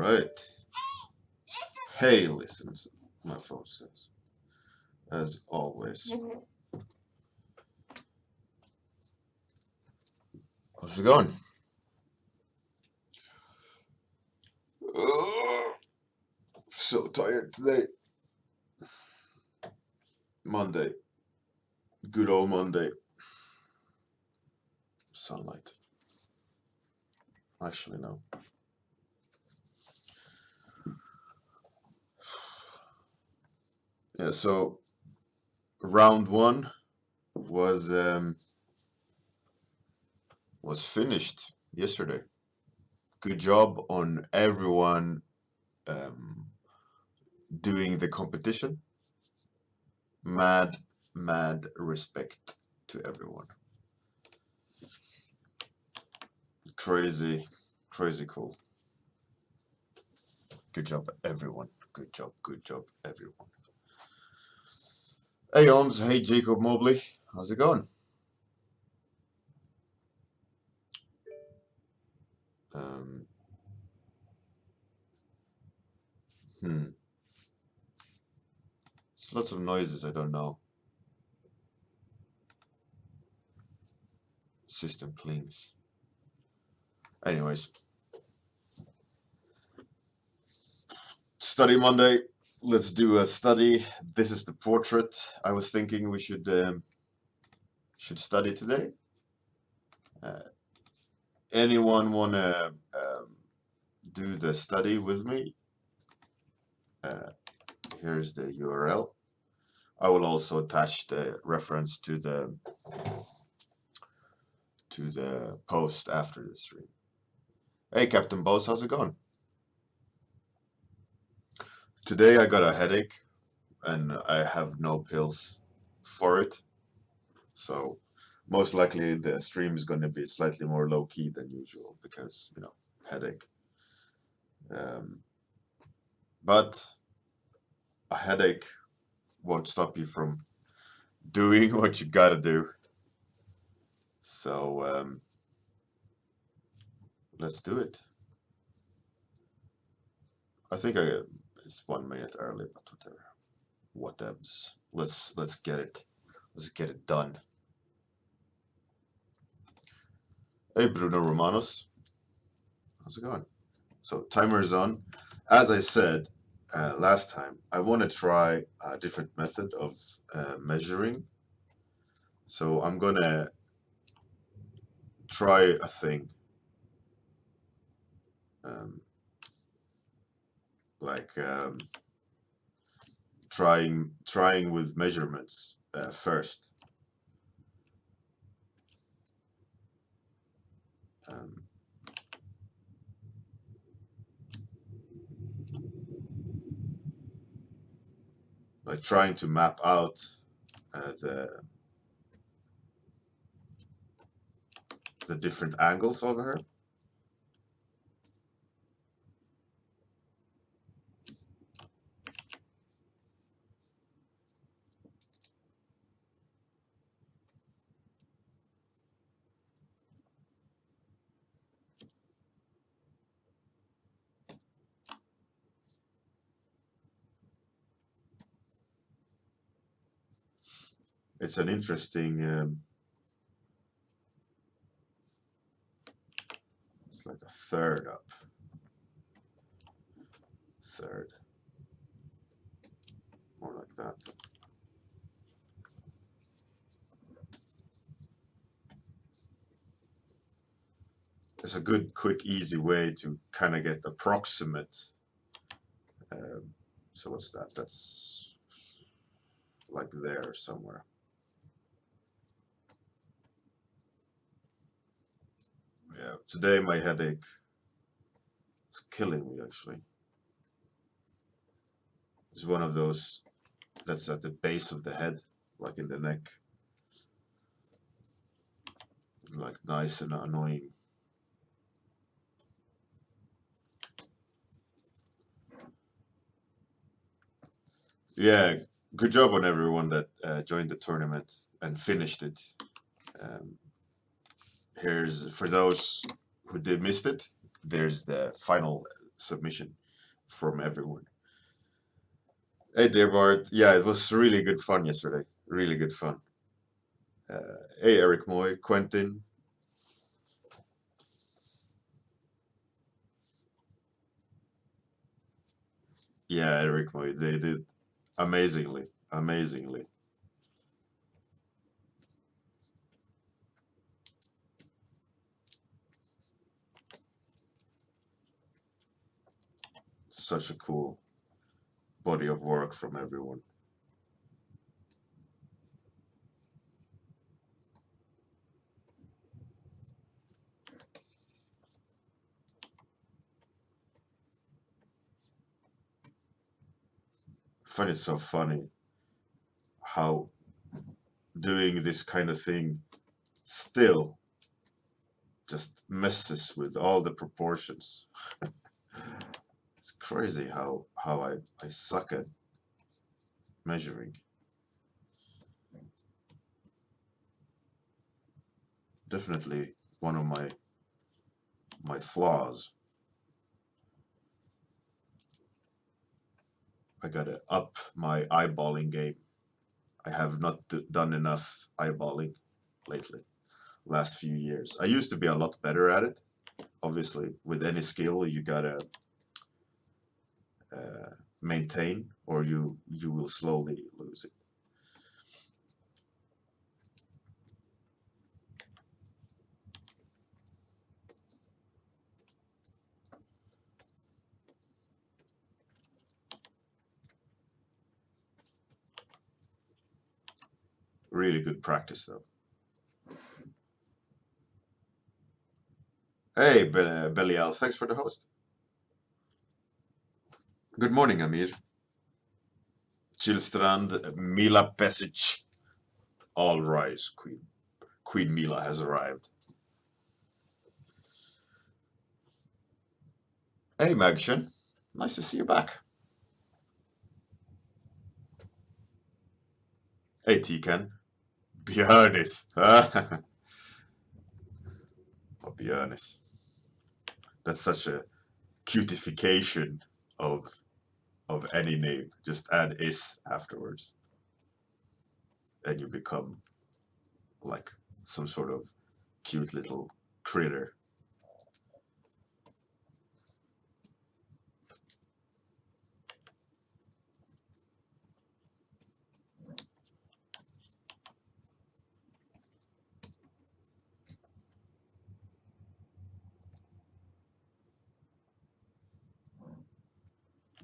Alright. Hey, listens, my phone says. As always. How's it going? So tired today. Monday. Good old Monday. Sunlight. Actually, no. Yeah, so round one was finished yesterday. Good job on everyone doing the competition. Mad respect to everyone. Crazy cool. Good job, everyone. Good job, everyone. Hey, Holmes. Hey, Jacob Mobley. How's it going? There's lots of noises, I don't know. System cleans. Anyways. Study Monday. Let's do a study. This is the portrait I was thinking we should study today. Anyone wanna do the study with me? Here's the URL. I will also attach the reference to the post after the stream. Hey, Captain Boss, how's it going? Today I got a headache and I have no pills for it, so most likely the stream is going to be slightly more low-key than usual because, you know, headache. But a headache won't stop you from doing what you gotta do. So let's do it. I think it's 1 minute early, but whatever. Whatevs. Let's get it. Let's get it done. Hey, Bruno Romanos. How's it going? So timer is on. As I said last time, I want to try a different method of measuring. So I'm gonna try a thing. Trying with measurements first. Like trying to map out the different angles over here. It's an interesting, it's like a third up, third, more like that. It's a good, quick, easy way to kind of get approximate. So what's that? That's like there somewhere. Yeah, today my headache is killing me, actually. It's one of those that's at the base of the head, like in the neck. Like nice and annoying. Yeah, good job on everyone that joined the tournament and finished it. Here's, for those who missed it, there's the final submission from everyone. Hey, dear Bart. Yeah, it was really good fun yesterday. Really good fun. Hey, Eric Moy, Quentin. Yeah, Eric Moy. They did amazingly. Amazingly. Such a cool body of work from everyone. I find it so funny how doing this kind of thing still just messes with all the proportions. It's crazy how I suck at measuring. Definitely one of my flaws. I gotta up my eyeballing game. I have not done enough eyeballing lately. Last few years, I used to be a lot better at it. Obviously, with any skill, you gotta maintain, or you will slowly lose it. Really good practice, though. Hey, Belial, thanks for the host. Good morning, Amir. Chillstrand, Mila Pesic. All rise, Queen. Queen Mila has arrived. Hey, Magshan. Nice to see you back. Hey, Tikan. Björnis. Oh, Björnis. That's such a cutification of any name. Just add is afterwards, and you become like some sort of cute little critter.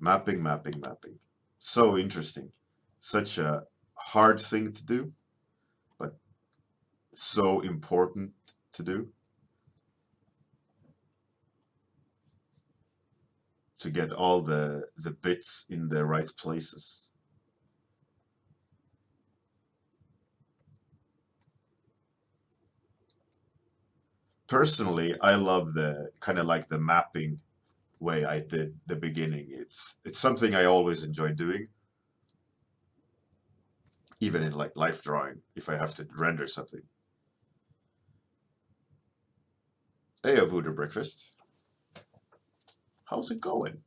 Mapping, mapping, mapping. So interesting. Such a hard thing to do, but so important to do, to get all the bits in the right places. Personally, I love the kind of like the mapping way I did the beginning. It's something I always enjoy doing, even in like life drawing, if I have to render something. Hey, a voodoo breakfast. How's it going?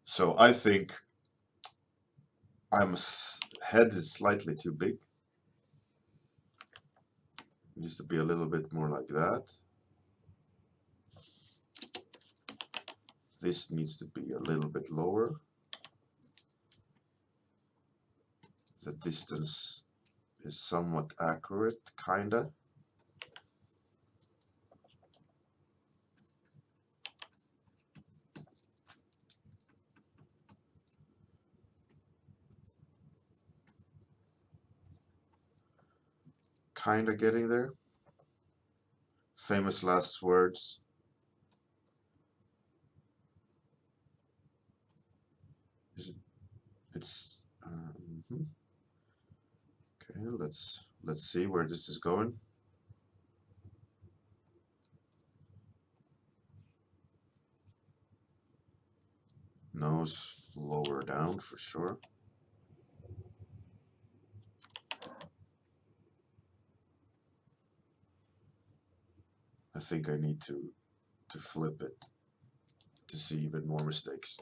So I think head is slightly too big. It needs to be a little bit more like that. This needs to be a little bit lower. The distance is somewhat accurate, kinda. Kinda getting there. Famous last words. Is it? It's. Okay, let's see where this is going. Nose lower down for sure. I think I need to flip it. to see even more mistakes.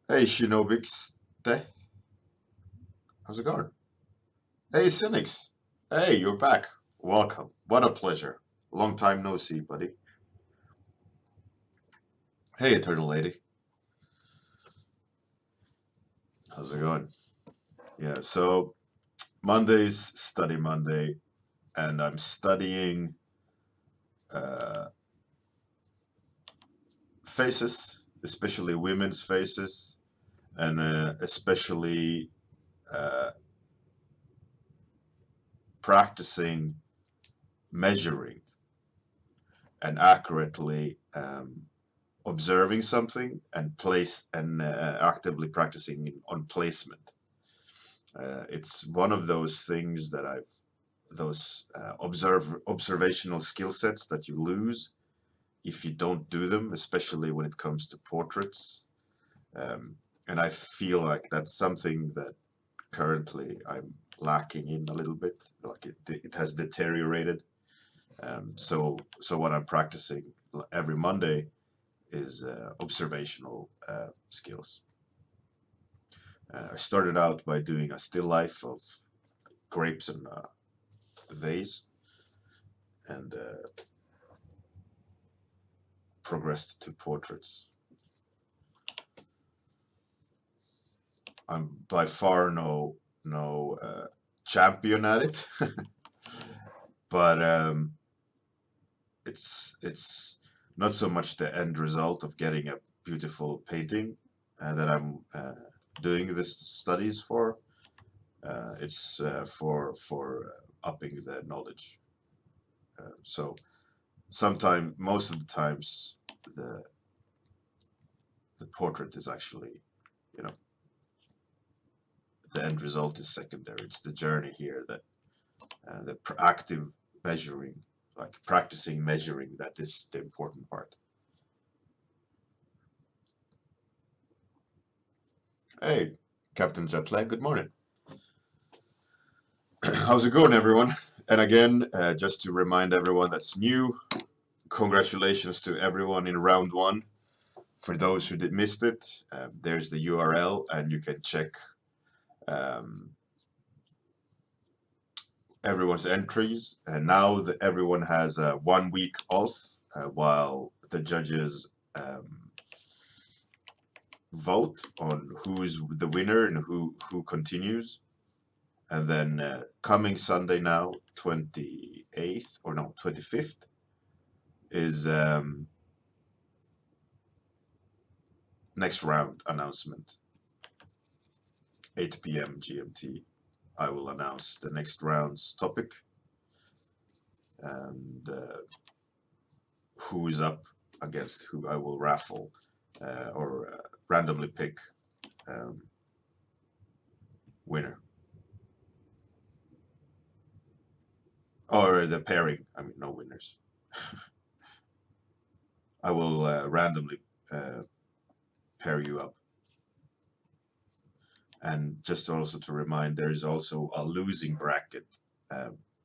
Hey Shinobix, how's it going? Hey Cynics, hey, you're back. Welcome. What a pleasure. Long time no see, buddy. Hey Eternal Lady, how's it going? Yeah, so Monday's Study Monday, and I'm studying faces, especially women's faces, and especially uh, practicing measuring and accurately observing something and actively practicing on placement. It's one of those things that those observational skill sets that you lose if you don't do them, especially when it comes to portraits. And I feel like that's something that currently I'm lacking in a little bit. Like it has deteriorated. So what I'm practicing every Monday is observational skills. I started out by doing a still life of grapes and a vase, and progressed to portraits. I'm by far no champion at it, but it's not so much the end result of getting a beautiful painting that I'm doing this studies for. It's for upping the knowledge. So most of the times, the portrait is actually, you know, the end result is secondary. It's the journey here that the active measuring, like practicing measuring, that is the important part. Hey, Captain Jetlag, good morning. How's it going, everyone? And again, just to remind everyone that's new, congratulations to everyone in round one. For those who missed it, there's the URL, and you can check everyone's entries. And now that everyone has 1 week off while the judges vote on who's the winner and who continues. And then coming Sunday now, 28th, or no, 25th, is next round announcement. 8 p.m. GMT. I will announce the next round's topic and who is up against who. I will raffle or randomly pick winner. Or the pairing. I mean, no winners. I will randomly pair you up. And just also to remind, there is also a losing bracket.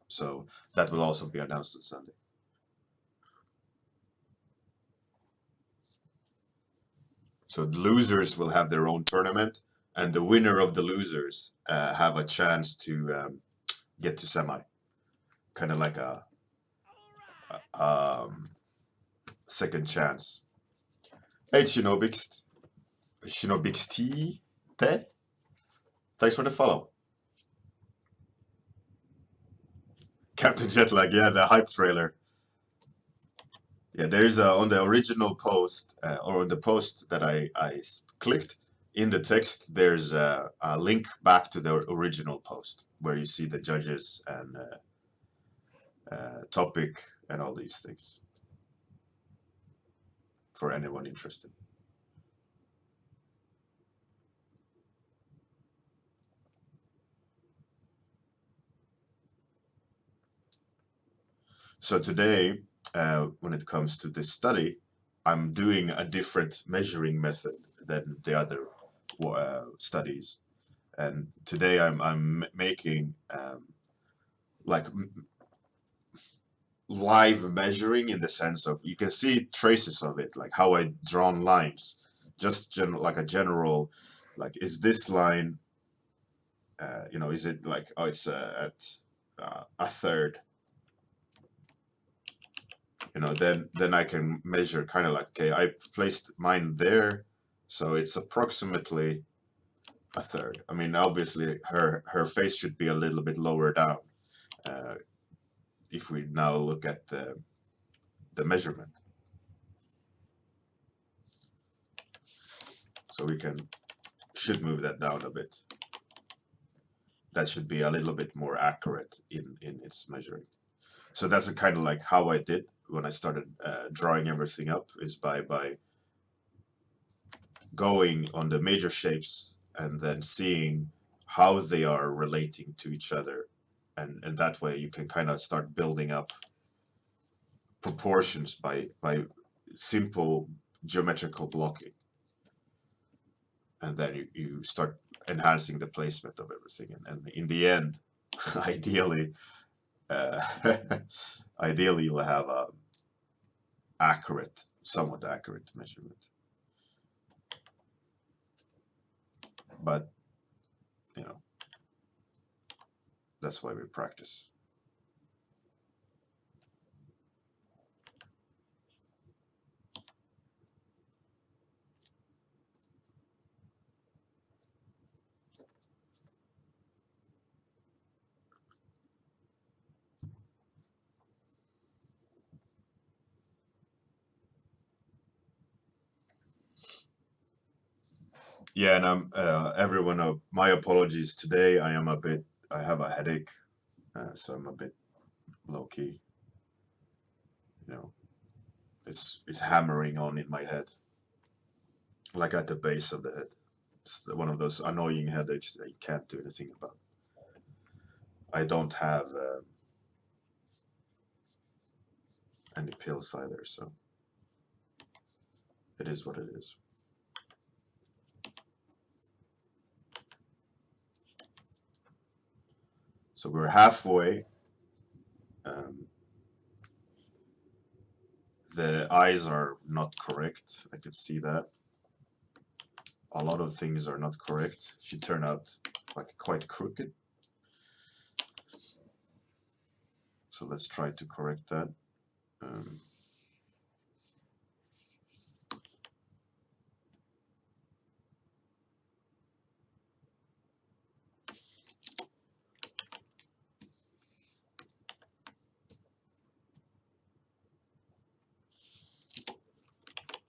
So that will also be announced on Sunday. So the losers will have their own tournament, and the winner of the losers have a chance to get to semi. Kind of like a second chance. Hey, Shinobix T. Thanks for the follow. Captain Jetlag, yeah, the hype trailer. Yeah, there's on the original post, or on the post that I clicked, in the text, there's a link back to the original post where you see the judges and topic and all these things for anyone interested. So today, when it comes to this study, I'm doing a different measuring method than the other studies. And today I'm making like live measuring, in the sense of you can see traces of it, like how I drawn lines, just like a general, like, is this line, you know, is it like, oh, it's at a third, you know, then I can measure kind of like, okay, I placed mine there, so it's approximately a third. I mean, obviously her face should be a little bit lower down, if we now look at the measurement. So we should move that down a bit. That should be a little bit more accurate in its measuring. So that's kind of like how I did when I started drawing everything up, is by going on the major shapes and then seeing how they are relating to each other, and that way you can kind of start building up proportions by simple geometrical blocking, and then you start enhancing the placement of everything, and in the end, ideally, uh, ideally you'll have a somewhat accurate measurement. But you know, that's why we practice. Yeah, and I'm everyone. My apologies today. I have a headache, so I'm a bit low key. You know, it's hammering on in my head, like at the base of the head. It's one of those annoying headaches that you can't do anything about. I don't have any pills either, so it is what it is. So we're halfway. The eyes are not correct. I could see that. A lot of things are not correct. She turned out like quite crooked. So let's try to correct that.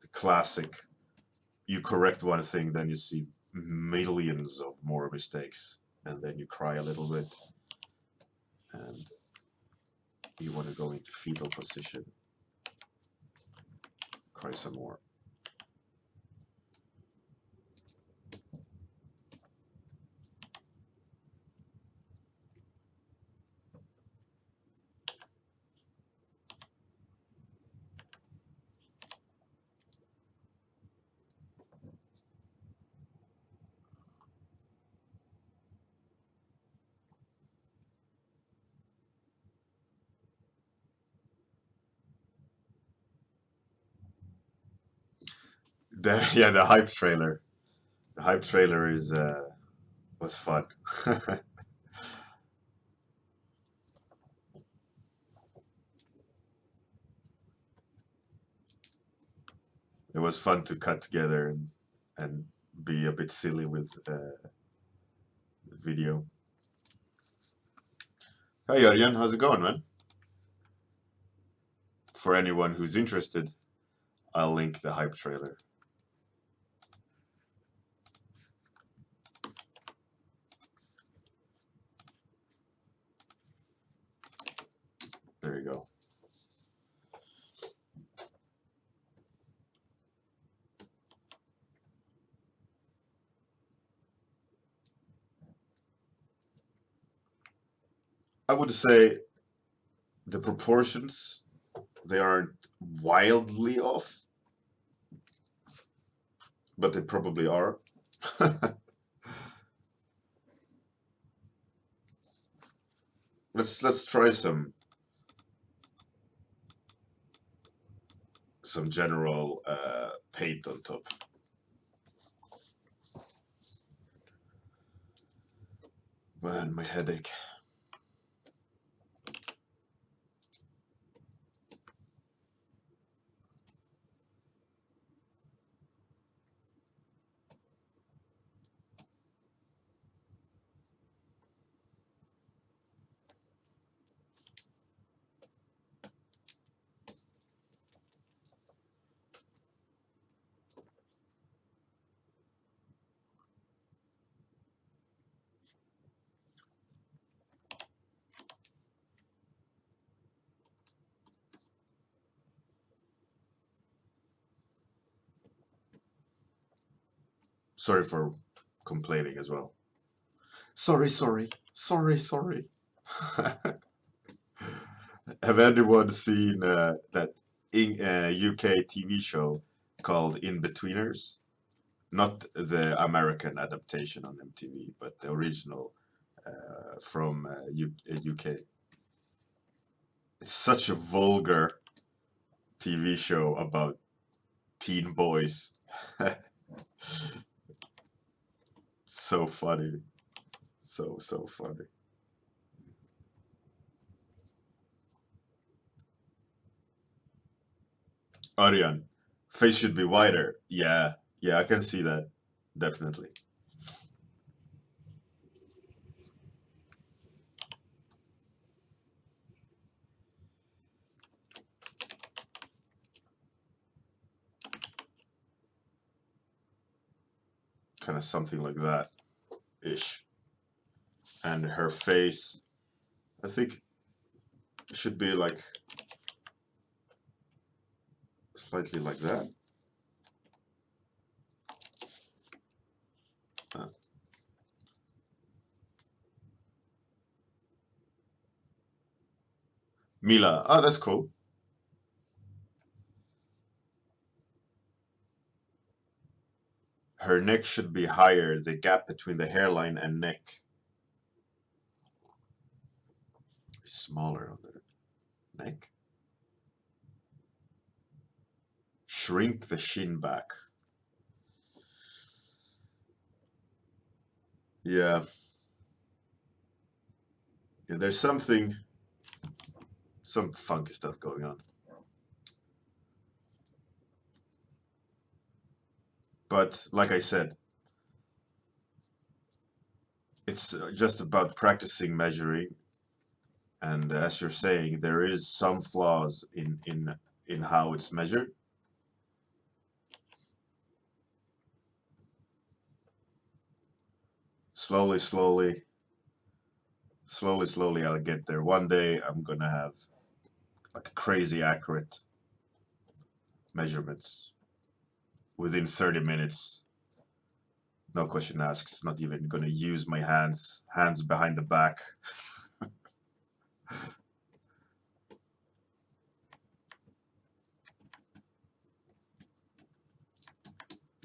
The classic, you correct one thing, then you see millions of more mistakes, and then you cry a little bit, and you want to go into fetal position, cry some more. Yeah, the hype trailer. The hype trailer was fun. It was fun to cut together and be a bit silly with video. Hey Jörgen, how's it going, man? For anyone who's interested, I'll link the hype trailer. There you go. I would say the proportions, they aren't wildly off, but they probably are. let's try some general paint on top. Man, my headache. Sorry for complaining as well. Sorry. Have anyone seen that UK TV show called In-Betweeners? Not the American adaptation on MTV, but the original from UK. It's such a vulgar TV show about teen boys. So funny. So funny. Aryan, face should be wider. Yeah, I can see that. Definitely. Kind of something like that ish. And her face, I think, should be like slightly like that. Uh, Mila, oh, that's cool. Her neck should be higher, the gap between the hairline and neck is smaller on the neck. Shrink the shin back. Yeah. Yeah, there's some funky stuff going on. But like I said, it's just about practicing measuring, and as you're saying, there is some flaws in how it's measured. Slowly, I'll get there. One day I'm gonna have like crazy accurate measurements within 30 minutes. No question asked. Not even gonna use my hands behind the back.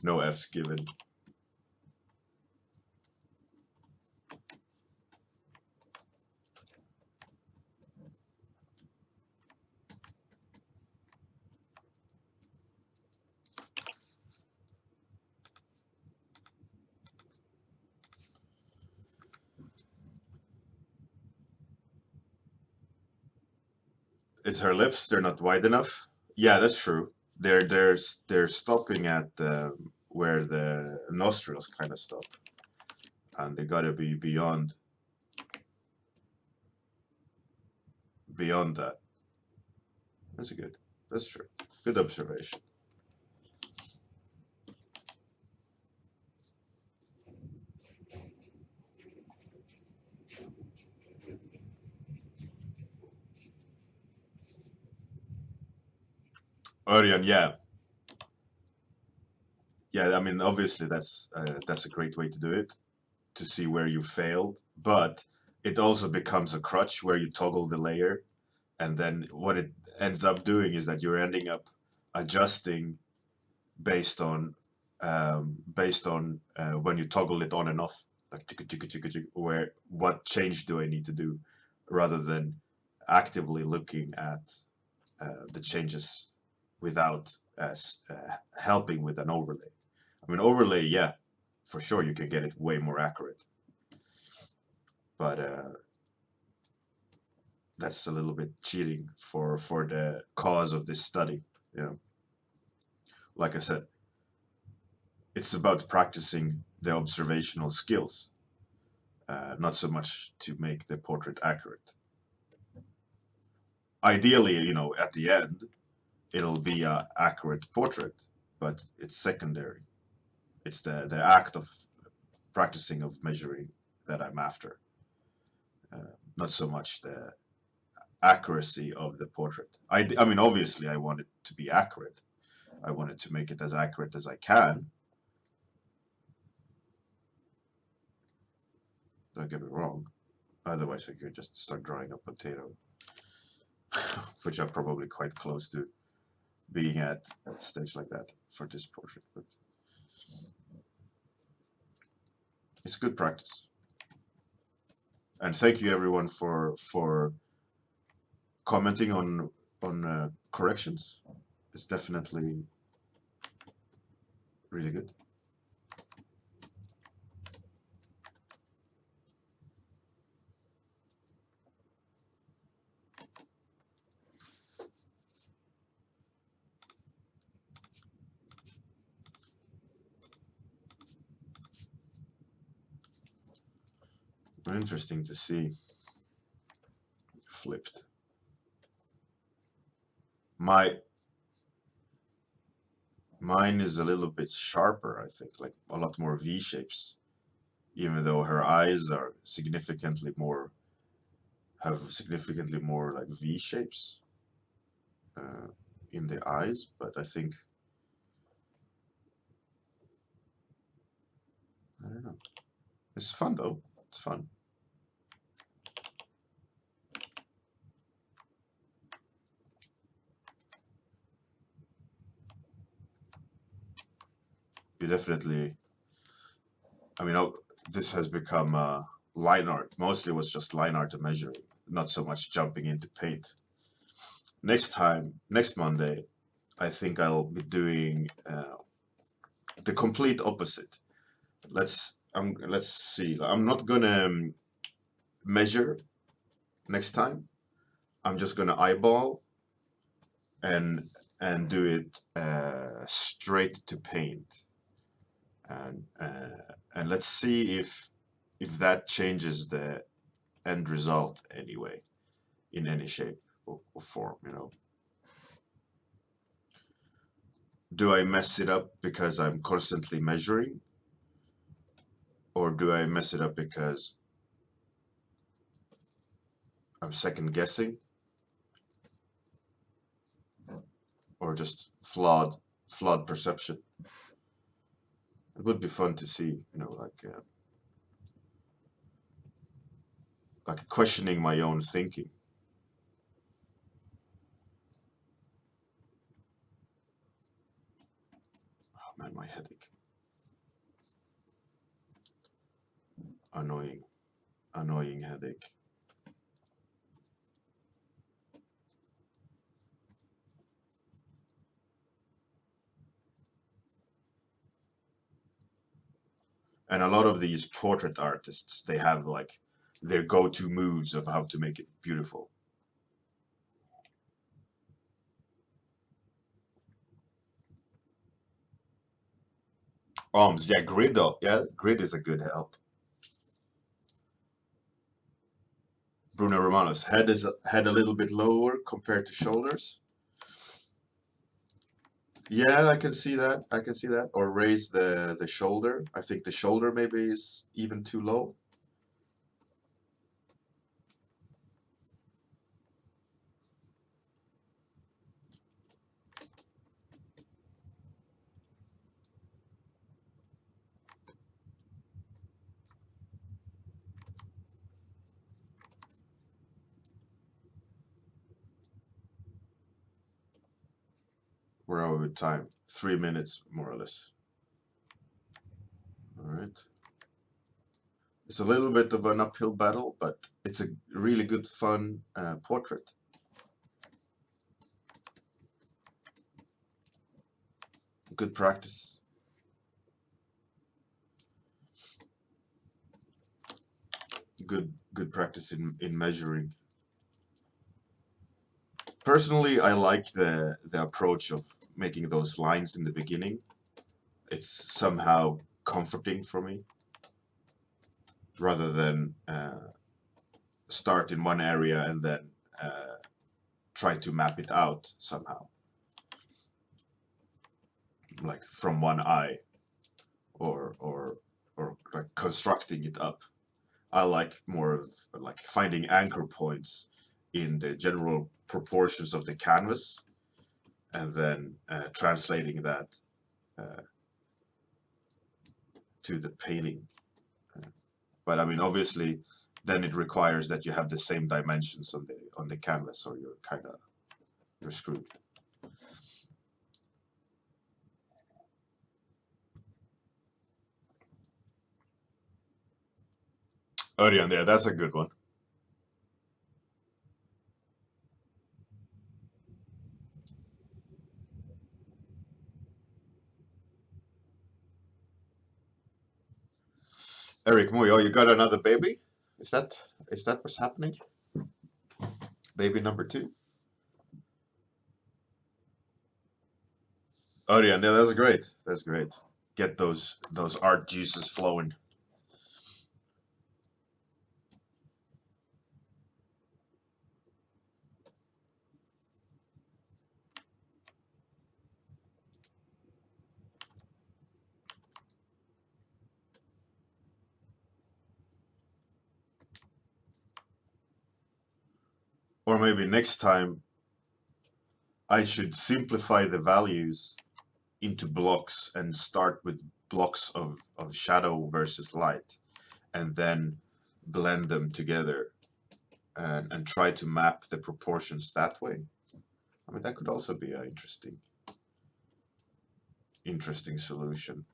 No F's given. It's her lips. They're not wide enough. Yeah, that's true. They're stopping at where the nostrils kind of stop, and they gotta be beyond that. That's good. That's true. Good observation. Örjan, yeah, I mean, obviously that's a great way to do it, to see where you failed, but it also becomes a crutch where you toggle the layer, and then what it ends up doing is that you're ending up adjusting based on when you toggle it on and off, like where what change do I need to do, rather than actively looking at the changes without helping with an overlay. I mean, overlay, yeah, for sure you can get it way more accurate, but that's a little bit cheating for the cause of this study. You know, like I said, it's about practicing the observational skills, not so much to make the portrait accurate. Ideally, you know, at the end, it'll be an accurate portrait, but it's secondary. It's the act of practicing of measuring that I'm after, not so much the accuracy of the portrait. I mean, obviously, I want it to be accurate. I wanted to make it as accurate as I can. Don't get me wrong. Otherwise, I could just start drawing a potato, which I'm probably quite close to being at a stage like that for this portrait. But it's good practice. And thank you everyone for commenting on corrections. It's definitely really good. Interesting to see. Flipped. Mine is a little bit sharper, I think, like a lot more V shapes, even though her eyes are have significantly more like V shapes in the eyes, but I think, I don't know. It's fun though. It's fun. You definitely, I mean, this has become line art. Mostly was just line art and measuring, not so much jumping into paint. Next Monday, I think I'll be doing the complete opposite. Let's see. I'm not gonna measure next time. I'm just gonna eyeball and do it straight to paint, and let's see if that changes the end result anyway, in any shape or form, you know. Do I mess it up because I'm constantly measuring, or do I mess it up because I'm second guessing, or just flawed perception? It would be fun to see, you know, like questioning my own thinking. Oh man, my headache. Annoying headache. And a lot of these portrait artists, they have like their go-to moves of how to make it beautiful. Arms, yeah, grid. Yeah, grid is a good help. Bruno Romano's head is head a little bit lower compared to shoulders. Yeah, I can see that. I can see that. Or raise the shoulder. I think the shoulder maybe is even too low. Where are we with time? 3 minutes, more or less. All right. It's a little bit of an uphill battle, but it's a really good, fun portrait. Good practice. Good practice in measuring. Personally, I like the approach of making those lines in the beginning. It's somehow comforting for me, rather than start in one area and then try to map it out somehow, like from one eye, or like constructing it up. I like more of like finding anchor points in the general proportions of the canvas, and then translating that to the painting. But I mean, obviously, then it requires that you have the same dimensions on the canvas, or you're screwed. Örjan, yeah, that's a good one. Eric Muyo, you got another baby? Is that what's happening? Baby number 2? Örjan, yeah, that's great. That's great. Get those art juices flowing. Or maybe next time I should simplify the values into blocks and start with blocks of shadow versus light, and then blend them together and try to map the proportions that way. I mean, that could also be an interesting solution.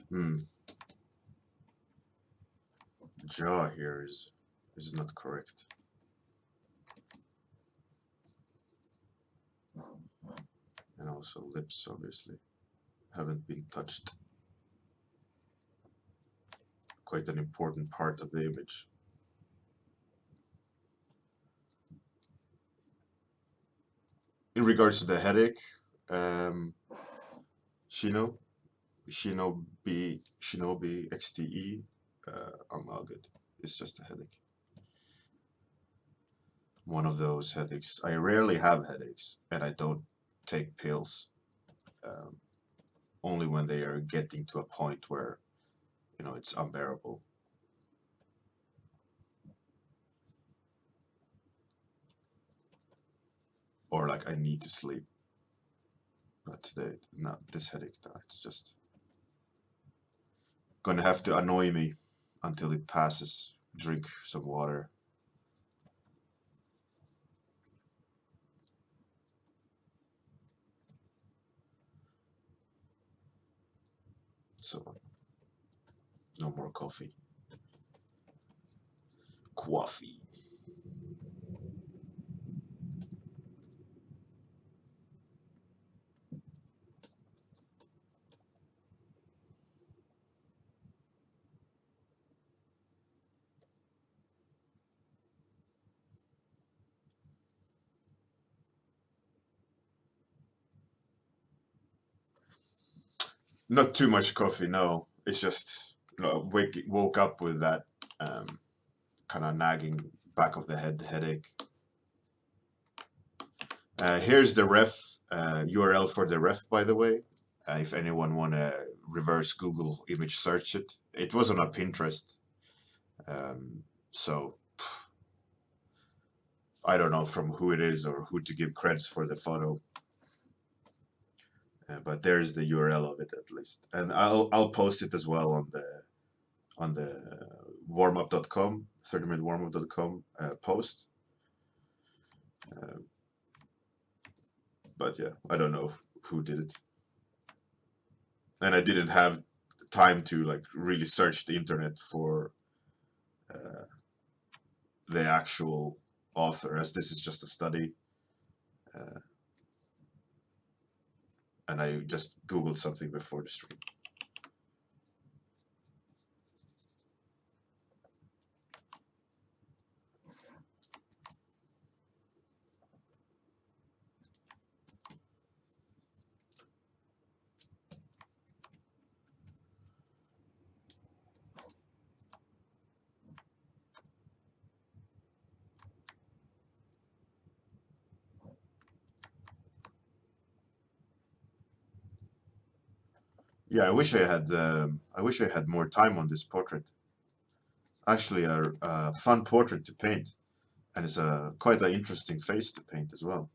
Hmm. Jaw here is not correct. And also lips, obviously, haven't been touched. Quite an important part of the image. In regards to the headache, Shinobi XTE, I'm all good. It's just a headache. One of those headaches. I rarely have headaches, and I don't take pills. Um, Only when they are getting to a point where, it's unbearable. Or like I need to sleep. But today, no, this headache, no, it's just gonna have to annoy me until it passes. Drink some water. So, no more coffee. Coffee. Not too much coffee, no. It's just, woke up with that kind of nagging back of the head headache. Here's the ref URL for the ref, by the way. If anyone want to reverse Google image search it. It was on a Pinterest. So I don't know from who it is or who to give credits for the photo. But there's the URL of it at least, and I'll post it as well on the warmup.com 30minutewarmup.com post. But yeah, I don't know who did it, and I didn't have time to like really search the internet for the actual author, as this is just a study. And I just Googled something before the stream. Yeah, I wish I had more time on this portrait. Actually, a fun portrait to paint, and it's quite an interesting face to paint as well.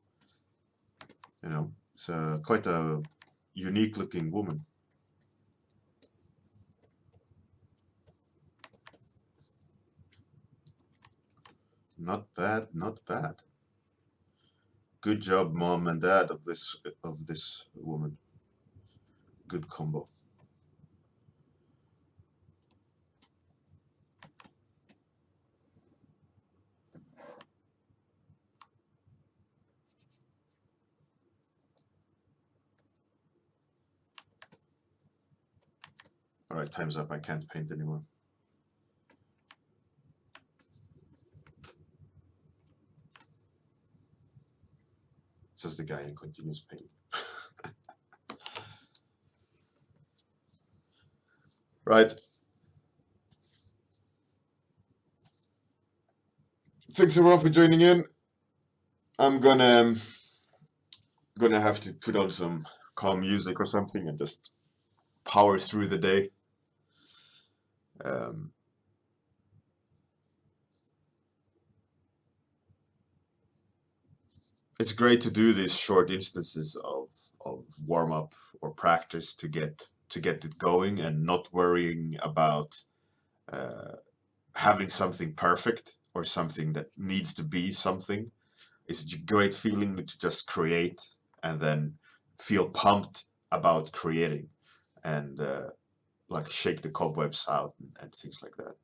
You know, it's quite a unique looking woman. Not bad, not bad. Good job, mom and dad of this woman. Good combo. All right, time's up. I can't paint anymore. Says the guy in continuous painting. Right. Thanks everyone for joining in. I'm gonna have to put on some calm music or something and just power through the day. It's great to do these short instances of warm up or practice to get it going and not worrying about having something perfect or something that needs to be something. It's a great feeling to just create and then feel pumped about creating and like shake the cobwebs out and things like that.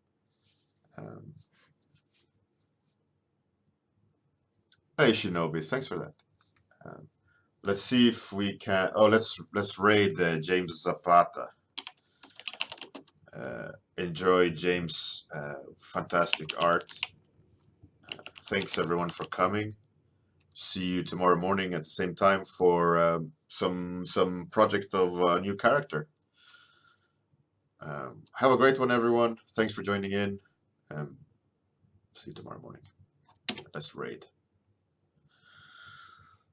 Hey Shinobi, thanks for that. Let's see if we can. Oh, let's raid James Zapata. Enjoy James' fantastic art. Thanks everyone for coming. See you tomorrow morning at the same time for some project of a new character. Have a great one, everyone. Thanks for joining in. See you tomorrow morning. Let's raid.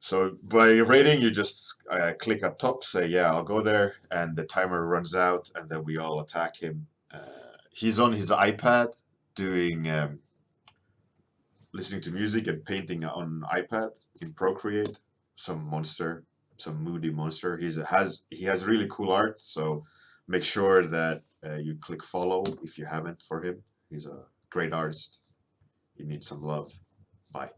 So by raiding, you just click up top, say, yeah, I'll go there, and the timer runs out, and then we all attack him. He's on his iPad doing listening to music and painting on iPad in Procreate. Some monster, some moody monster. He has really cool art, so make sure that you click follow if you haven't for him. He's a great artist. He needs some love. Bye.